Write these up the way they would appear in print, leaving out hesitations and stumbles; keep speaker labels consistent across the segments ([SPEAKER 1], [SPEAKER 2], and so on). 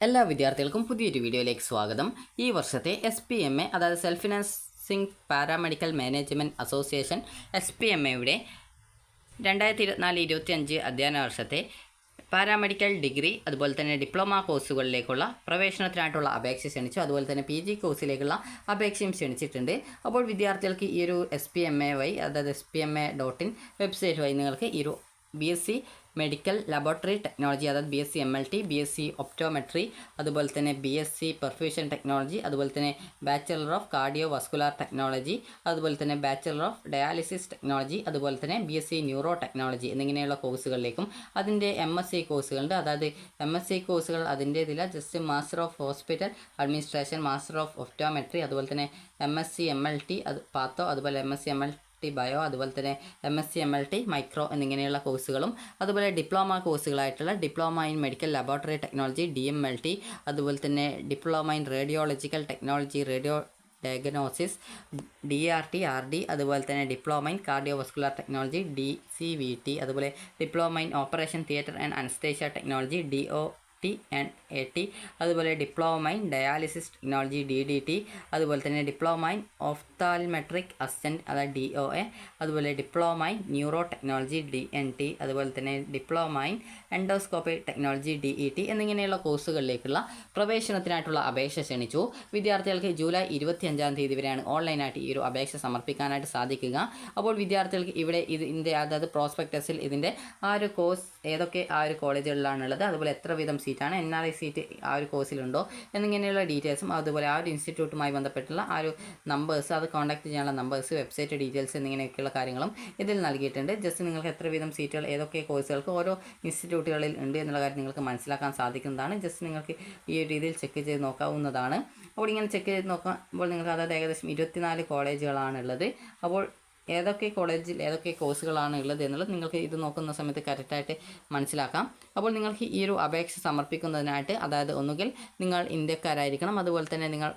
[SPEAKER 1] എല്ലാ വിദ്യാർത്ഥികൾക്കും പുതിയൊരു വീഡിയോയിലേക്ക് സ്വാഗതം. ഈ വർഷത്തെ SPMA അതായത് self financing paramedical management association SPMAയുടെ 2024-25 അധ്യയന വർഷത്തെ പാരാമെഡിക്കൽ ഡിഗ്രി അതുപോലെ തന്നെ ഡിപ്ലോമ കോഴ്സുകളിലേക്കുള്ള പ്രവേശനത്തിനായിട്ടുള്ള അപേക്ഷ ക്ഷണിച്ചു. അതുപോലെ തന്നെ PG കോഴ്സിലേക്കുള്ള അപേക്ഷയും ക്ഷണിച്ചിട്ടുണ്ട്. അപ്പോൾ വിദ്യാർത്ഥികൾക്ക് ഈ ഒരു SPMA വഴി അതായത് SPMA.in വെബ്സൈറ്റ് വഴി നിങ്ങൾക്ക് ഈ ഒരു BSc മെഡിക്കൽ ലബോറട്ടറി ടെക്നോളജി അതായത് BSc MLT, BSc ഒപ്റ്റോമെട്രി, അതുപോലെ തന്നെ BSc പെർഫ്യൂഷൻ ടെക്നോളജി, അതുപോലെ തന്നെ bachelor of cardio vascular technology, അതുപോലെ തന്നെ ബാച്ചലർ ഓഫ് ഡയാലിസിസ് ടെക്നോളജി, അതുപോലെ തന്നെ BSc ന്യൂറോ ടെക്നോളജി എന്നിങ്ങനെയുള്ള കോഴ്സുകളിലേക്കും അതിൻ്റെ MSc കോഴ്സുകളുണ്ട്. അതായത് MSc കോഴ്സുകൾ അതിൻ്റെ ഇതില്ല, just master of hospital administration, master of optometry, അതുപോലെ തന്നെ MSc MLT പാത്തോ, അതുപോലെ MSc MLT ബയോ, അതുപോലെ തന്നെ MSc MLT മൈക്രോ എന്നിങ്ങനെയുള്ള കോഴ്സുകളും, അതുപോലെ ഡിപ്ലോമ കോഴ്സുകളായിട്ടുള്ള diploma in medical laboratory technology DMLT, അതുപോലെ തന്നെ diploma in radiological technology radio diagnosis DRT RD, അതുപോലെ തന്നെ diploma in cardiovascular technology DCVT, അതുപോലെ diploma in operation theatre and anaesthesia technology DOT and AT, അതുപോലെ diploma in dialysis technology DDT, അതുപോലെ തന്നെ diploma in ophthalmic assistant അതായത് DOA, അതുപോലെ diploma in neuro technology DNT, അതുപോലെ തന്നെ diploma in endoscopy technology DET എന്നിങ്ങനെയുള്ള കോഴ്സുകളിലേക്കുള്ള പ്രവേശനത്തിനായിട്ടുള്ള അപേക്ഷ ക്ഷണിച്ചു. വിദ്യാർത്ഥികൾക്ക് ജൂലൈ 25-ാം തീയതി വരെയാണ് ഓൺലൈനായിട്ട് ഈ ഒരു അപേക്ഷ സമർപ്പിക്കാനായിട്ട് സാധിക്കുക. അപ്പോൾ വിദ്യാർത്ഥികൾക്ക് ഇവിടെ ഇതിൻ്റെ അതായത് പ്രോസ്പെക്ടസിൽ ഇതിൻ്റെ ആ ഒരു കോഴ്സ് ഏതൊക്കെ ആ ഒരു കോളേജുകളിലാണുള്ളത്, അതുപോലെ എത്ര വീതം സീറ്റാണ്, NRI സീറ്റ് ആ ഒരു കോഴ്സിലുണ്ടോ എന്നിങ്ങനെയുള്ള ഡീറ്റെയിൽസും, അതുപോലെ ആ ഒരു ഇൻസ്റ്റിറ്റ്യൂട്ടുമായി ബന്ധപ്പെട്ടുള്ള ആ ഒരു നമ്പേഴ്സ്, അത് കോൺടാക്ട് ചെയ്യാനുള്ള നമ്പേഴ്സ്, വെബ്സൈറ്റ് ഡീറ്റെയിൽസ് എന്നിങ്ങനെയൊക്കെയുള്ള കാര്യങ്ങളും ഇതിൽ നൽകിയിട്ടുണ്ട്. ജസ്റ്റ് നിങ്ങൾക്ക് എത്ര വീതം സീറ്റുകൾ ഏതൊക്കെ കോഴ്സുകൾക്ക് ഓരോ ഇൻസ്റ്റിറ്റ്യൂട്ടുകളിൽ ഉണ്ട് എന്നുള്ള കാര്യം നിങ്ങൾക്ക് മനസ്സിലാക്കാൻ സാധിക്കുന്നതാണ്. ജസ്റ്റ് നിങ്ങൾക്ക് ഈ ഒരു രീതിയിൽ ചെക്ക് ചെയ്ത് നോക്കാവുന്നതാണ്. അപ്പോൾ ഇങ്ങനെ ചെക്ക് ചെയ്ത് നോക്കുമ്പോൾ നിങ്ങൾക്ക് അതായത് ഏകദേശം 24 കോളേജുകളാണുള്ളത്. അപ്പോൾ ഏതൊക്കെ കോളേജിൽ ഏതൊക്കെ കോഴ്സുകളാണ് ഉള്ളത് എന്നുള്ളത് നിങ്ങൾക്ക് ഇത് നോക്കുന്ന സമയത്ത് കറക്റ്റായിട്ട് മനസ്സിലാക്കാം. അപ്പോൾ നിങ്ങൾക്ക് ഈ ഒരു അപേക്ഷ സമർപ്പിക്കുന്നതിനായിട്ട് അതായത് ഒന്നുകിൽ നിങ്ങൾ ഇന്ത്യക്കാരായിരിക്കണം, അതുപോലെ തന്നെ നിങ്ങൾ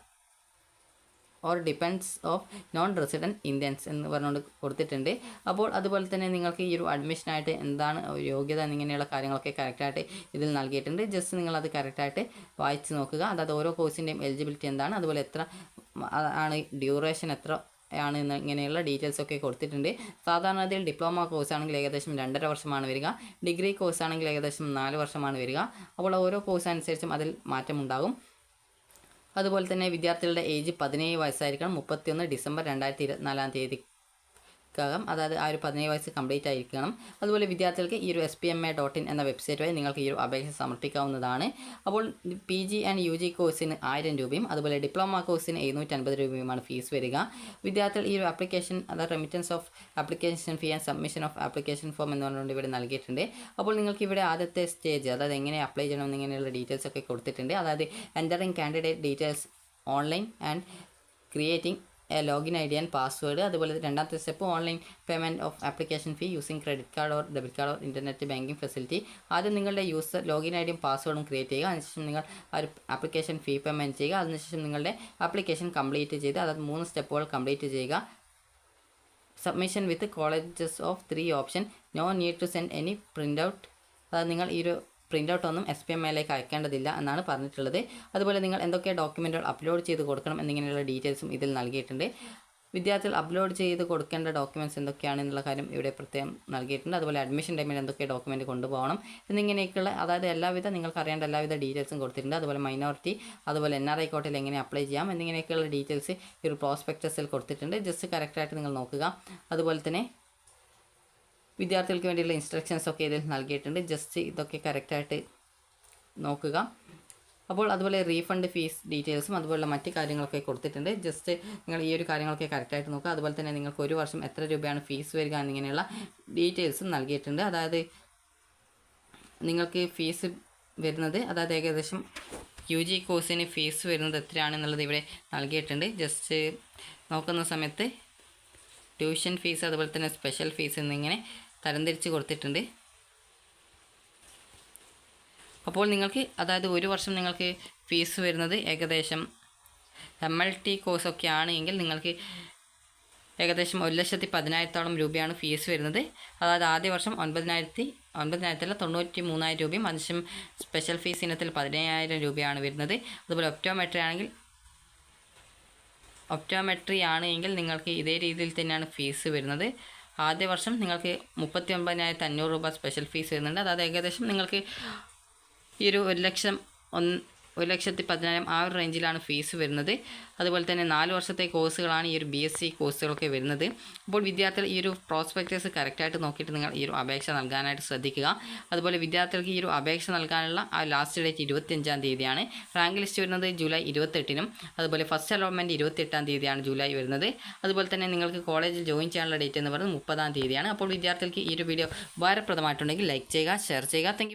[SPEAKER 1] or depends of non resident Indians എന്ന് പറഞ്ഞുകൊണ്ട് കൊടുത്തിട്ടുണ്ട്. അപ്പോൾ അതുപോലെ തന്നെ നിങ്ങൾക്ക് ഈ ഒരു അഡ്മിഷനായിട്ട് എന്താണ് യോഗ്യത എന്നിങ്ങനെയുള്ള കാര്യങ്ങളൊക്കെ കറക്റ്റായിട്ട് ഇതിൽ നൽകിയിട്ടുണ്ട്. ജസ്റ്റ് നിങ്ങളത് കറക്റ്റായിട്ട് വായിച്ച് നോക്കുക. അതായത് ഓരോ കോഴ്സിൻ്റെയും എലിജിബിലിറ്റി എന്താണ്, അതുപോലെ എത്ര ആണ് ഡ്യൂറേഷൻ എത്ര ആണ് ഇങ്ങനെയുള്ള ഡീറ്റെയിൽസ് ഒക്കെ കൊടുത്തിട്ടുണ്ട്. സാധാരണത്തിൽ ഡിപ്ലോമ കോഴ്സ് ആണെങ്കിൽ ഏകദേശം 2.5 വർഷമാണ് വരിക, ഡിഗ്രി കോഴ്സ് ആണെങ്കിൽ ഏകദേശം 4 വർഷമാണ് വരിക. അപ്പോൾ ഓരോ കോഴ്സ് അനുസരിച്ചും അതിൽ മാറ്റമുണ്ടാകും. അതുപോലെ തന്നെ വിദ്യാർത്ഥികളുടെ ഏജ് 17 വയസ്സായിരിക്കണം. 31 ഡിസംബർ 2024 തീയതിക്കകം അതായത് ആ ഒരു 17 വയസ്സ് കംപ്ലീറ്റ് ആയിരിക്കണം. അതുപോലെ വിദ്യാർത്ഥികൾക്ക് ഈ ഒരു SPMA.in എന്ന വെബ്സൈറ്റ് വഴി നിങ്ങൾക്ക് ഈ ഒരു അപേക്ഷ സമർപ്പിക്കാവുന്നതാണ്. അപ്പോൾ PG ആൻഡ് UG കോഴ്സിന് 1000 രൂപയും അതുപോലെ ഡിപ്ലോമ കോഴ്സിന് 750 രൂപയുമാണ് ഫീസ് വരിക. വിദ്യാർത്ഥികൾ ഈ ഒരു ആപ്ലിക്കേഷൻ അതായത് remittance of application fee and submission of application form എന്ന് പറഞ്ഞുകൊണ്ട് ഇവിടെ നൽകിയിട്ടുണ്ട്. അപ്പോൾ നിങ്ങൾക്ക് ഇവിടെ ആദ്യത്തെ സ്റ്റേജ് അതായത് എങ്ങനെ അപ്ലൈ ചെയ്യണം എന്നിങ്ങനെയുള്ള ഡീറ്റെയിൽസ് ഒക്കെ കൊടുത്തിട്ടുണ്ട്. അതായത് entering candidate details online and creating login ID and password, അതുപോലെ രണ്ടാമത്തെ step online payment of application fee using credit card or debit card or internet banking facility. ആദ്യം നിങ്ങളുടെ ലോഗിൻ ID യും പാസ്വേഡും ക്രിയേറ്റ് ചെയ്യുക. അതിനുശേഷം നിങ്ങൾ ആ ഒരു ആപ്ലിക്കേഷൻ ഫീ പേയ്മെൻറ്റ് ചെയ്യുക. അതിനുശേഷം നിങ്ങളുടെ ആപ്ലിക്കേഷൻ കംപ്ലീറ്റ് ചെയ്ത് അതായത് 3 സ്റ്റെപ്പുകൾ കംപ്ലീറ്റ് ചെയ്യുക. Submission with colleges of 3 option, no need to send any print out, അതായത് നിങ്ങൾ ഈ ഒരു പ്രിൻ്റ് ഔട്ട് ഒന്നും SPMAയിലേക്ക് അയക്കേണ്ടതില്ല എന്നാണ് പറഞ്ഞിട്ടുള്ളത്. അതുപോലെ നിങ്ങൾ എന്തൊക്കെ ഡോക്യുമെൻറ്റുകൾ അപ്ലോഡ് ചെയ്ത് കൊടുക്കണം എന്നിങ്ങനെയുള്ള ഡീറ്റെയിൽസും ഇതിൽ നൽകിയിട്ടുണ്ട്. വിദ്യാർത്ഥികൾ അപ്ലോഡ് ചെയ്ത് കൊടുക്കേണ്ട ഡോക്യുമെൻറ്റ്സ് എന്തൊക്കെയാണെന്നുള്ള കാര്യം ഇവിടെ പ്രത്യേകം നൽകിയിട്ടുണ്ട്. അതുപോലെ അഡ്മിഷൻ ടൈമിൽ എന്തൊക്കെ ഡോക്യുമെൻറ്റ് കൊണ്ടുപോകണം എന്നിങ്ങനെയൊക്കെയുള്ള അതായത് എല്ലാവിധ നിങ്ങൾക്ക് അറിയേണ്ട എല്ലാവിധ ഡീറ്റെയിൽസും കൊടുത്തിട്ടുണ്ട്. അതുപോലെ മൈനോറിറ്റി അതുപോലെ NRI കോട്ടയിൽ എങ്ങനെ അപ്ലൈ ചെയ്യാം എന്നിങ്ങനെയൊക്കെയുള്ള ഡീറ്റെയിൽസ് ഈ ഒരു പ്രോസ്പെക്ടസിൽ കൊടുത്തിട്ടുണ്ട്. ജസ്റ്റ് കറക്റ്റായിട്ട് നിങ്ങൾ നോക്കുക. അതുപോലെ തന്നെ വിദ്യാർത്ഥികൾക്ക് വേണ്ടിയുള്ള ഇൻസ്ട്രക്ഷൻസ് ഒക്കെ ഇതിൽ നൽകിയിട്ടുണ്ട്. ജസ്റ്റ് ഇതൊക്കെ കറക്റ്റായിട്ട് നോക്കുക. അപ്പോൾ അതുപോലെ റീഫണ്ട് ഫീസ് ഡീറ്റെയിൽസും അതുപോലുള്ള മറ്റ് കാര്യങ്ങളൊക്കെ കൊടുത്തിട്ടുണ്ട്. ജസ്റ്റ് നിങ്ങൾ ഈ ഒരു കാര്യങ്ങളൊക്കെ കറക്റ്റായിട്ട് നോക്കുക. അതുപോലെ തന്നെ നിങ്ങൾക്ക് ഒരു വർഷം എത്ര രൂപയാണ് ഫീസ് വരിക എന്നിങ്ങനെയുള്ള ഡീറ്റെയിൽസും നൽകിയിട്ടുണ്ട്. അതായത് നിങ്ങൾക്ക് ഫീസ് വരുന്നത് അതായത് ഏകദേശം UG കോഴ്സിന് ഫീസ് വരുന്നത് എത്രയാണെന്നുള്ളത് ഇവിടെ നൽകിയിട്ടുണ്ട്. ജസ്റ്റ് നോക്കുന്ന സമയത്ത് ട്യൂഷൻ ഫീസ് അതുപോലെ തന്നെ സ്പെഷ്യൽ ഫീസ് എന്നിങ്ങനെ തരംതിരിച്ച് കൊടുത്തിട്ടുണ്ട്. അപ്പോൾ നിങ്ങൾക്ക് അതായത് ഒരു വർഷം നിങ്ങൾക്ക് ഫീസ് വരുന്നത് ഏകദേശം MLT കോഴ്സൊക്കെ ആണെങ്കിൽ നിങ്ങൾക്ക് ഏകദേശം 1,10,000 രൂപയാണ് ഫീസ് വരുന്നത്. അതായത് ആദ്യ വർഷം 93,000 രൂപയും അതിനുശേഷം സ്പെഷ്യൽ ഫീസ് ഇനത്തിൽ 15,000 രൂപയാണ് വരുന്നത്. അതുപോലെ ഒപ്റ്റോമെട്രി ആണ് എങ്കിൽ നിങ്ങൾക്ക് ഇതേ രീതിയിൽ തന്നെയാണ് ഫീസ് വരുന്നത്. ആദ്യ വർഷം നിങ്ങൾക്ക് 39,500 രൂപ സ്പെഷ്യൽ ഫീസ് വരുന്നുണ്ട്. അതായത് ഏകദേശം നിങ്ങൾക്ക് ഈ ഒരു 1,10,000 ആ ഒരു റേഞ്ചിലാണ് ഫീസ് വരുന്നത്. അതുപോലെ തന്നെ 4 വർഷത്തെ കോഴ്സുകളാണ് ഈ ഒരു BSc കോഴ്സുകളൊക്കെ വരുന്നത്. അപ്പോൾ വിദ്യാർത്ഥികൾ ഈ ഒരു പ്രോസ്പെക്ടസ് കറക്റ്റായിട്ട് നോക്കിയിട്ട് നിങ്ങൾ ഈ ഒരു അപേക്ഷ നൽകാനായിട്ട് ശ്രദ്ധിക്കുക. അതുപോലെ വിദ്യാർത്ഥികൾക്ക് ഈ ഒരു അപേക്ഷ നൽകാനുള്ള ആ ലാസ്റ്റ് ഡേറ്റ് 25-ാം തീയതിയാണ്. റാങ്ക് ലിസ്റ്റ് വരുന്നത് ജൂലൈ 28-നും അതുപോലെ ഫസ്റ്റ് അലോട്ട്മെൻറ്റ് 28-ാം തീയതിയാണ് ജൂലൈ വരുന്നത്. അതുപോലെ തന്നെ നിങ്ങൾക്ക് കോളേജിൽ ജോയിൻ ചെയ്യാനുള്ള ഡേറ്റ് എന്ന് പറയുന്നത് 30-ാം തീയതിയാണ്. അപ്പോൾ വിദ്യാർത്ഥികൾക്ക് ഈ ഒരു വീഡിയോ ഉപകാരപ്രദമായിട്ടുണ്ടെങ്കിൽ ലൈക്ക് ചെയ്യുക, ഷെയർ ചെയ്യുക. Thank you.